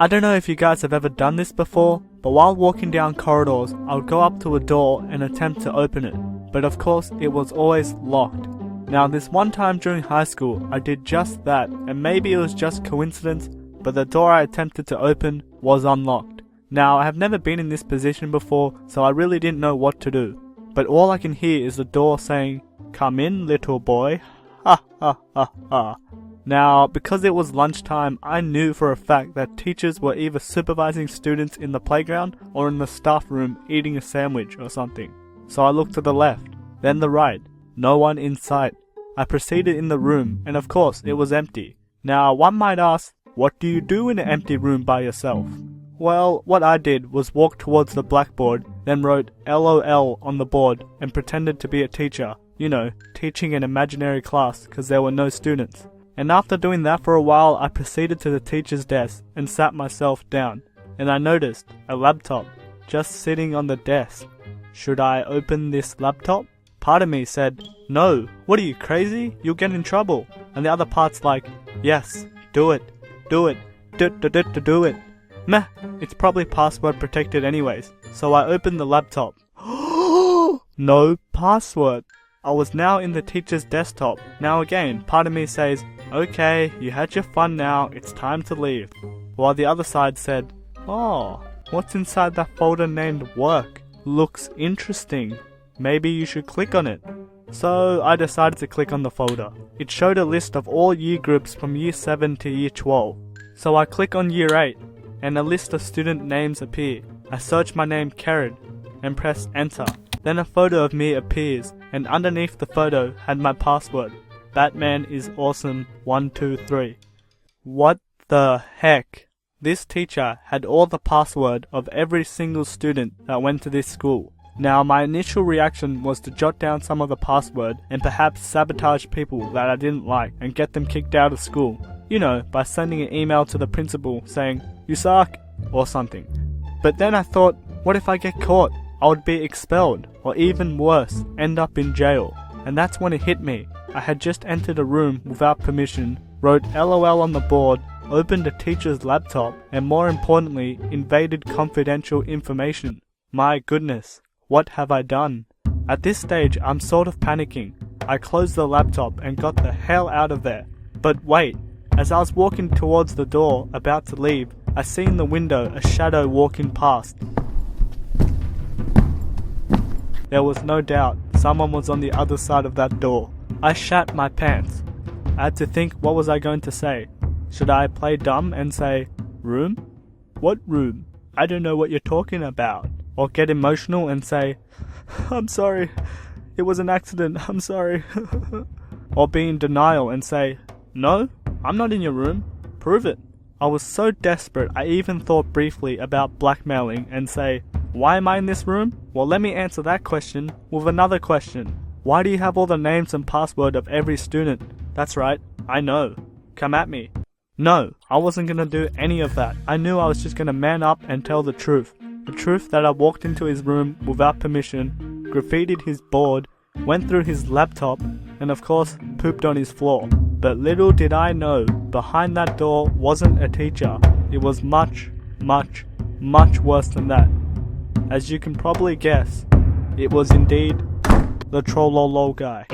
I don't know if you guys have ever done this before, but while walking down corridors, I would go up to a door and attempt to open it, but of course it was always locked. Now this one time during high school, I did just that, and maybe it was just coincidence, but the door I attempted to open was unlocked. Now I have never been in this position before, so I really didn't know what to do, but all I can hear is the door saying, "Come in, little boy." Ha ha ha ha. Now, because it was lunchtime, I knew for a fact that teachers were either supervising students in the playground or in the staff room eating a sandwich or something. So I looked to the left, then the right. No one in sight. I proceeded in the room, and of course, it was empty. Now, one might ask, what do you do in an empty room by yourself? Well, what I did was walk towards the blackboard, then wrote LOL on the board and pretended to be a teacher. You know, teaching an imaginary class because there were no students. And after doing that for a while, I proceeded to the teacher's desk and sat myself down. And I noticed a laptop just sitting on the desk. Should I open this laptop? Part of me said, no, what are you, crazy? You'll get in trouble. And the other part's like, yes, do it, do it, do it. Meh, it's probably password protected anyways. So I opened the laptop. No password. I was now in the teacher's desktop. Now again, part of me says, okay, you had your fun now, it's time to leave. While the other side said, oh, what's inside that folder named work? Looks interesting. Maybe you should click on it. So I decided to click on the folder. It showed a list of all year groups from year 7 to year 12. So I click on year 8, and a list of student names appear. I search my name Kered, and press enter. Then a photo of me appears, and underneath the photo had my password. Batman is awesome 123. What the heck? This teacher had all the password of every single student that went to this school. Now my initial reaction was to jot down some of the password and perhaps sabotage people that I didn't like and get them kicked out of school. You know, by sending an email to the principal saying, you suck, or something. But then I thought, what if I get caught? I would be expelled, or even worse, end up in jail. And that's when it hit me. I had just entered a room without permission, wrote LOL on the board, opened a teacher's laptop, and more importantly, invaded confidential information. My goodness, what have I done? At this stage, I'm sort of panicking. I closed the laptop and got the hell out of there. But wait, as I was walking towards the door, about to leave, I see in the window a shadow walking past. There was no doubt someone was on the other side of that door. I shat my pants. I had to think, what was I going to say? Should I play dumb and say, room? What room? I don't know what you're talking about. Or get emotional and say, I'm sorry, it was an accident, I'm sorry. Or be in denial and say, no, I'm not in your room, prove it. I was so desperate I even thought briefly about blackmailing and say, why am I in this room? Well, let me answer that question with another question. Why do you have all the names and password of every student? That's right, I know. Come at me. No, I wasn't gonna do any of that. I knew I was just gonna man up and tell the truth. The truth that I walked into his room without permission, graffitied his board, went through his laptop, and of course, pooped on his floor. But little did I know, behind that door wasn't a teacher. It was much, much, much worse than that. As you can probably guess, it was indeed the Trollolol guy.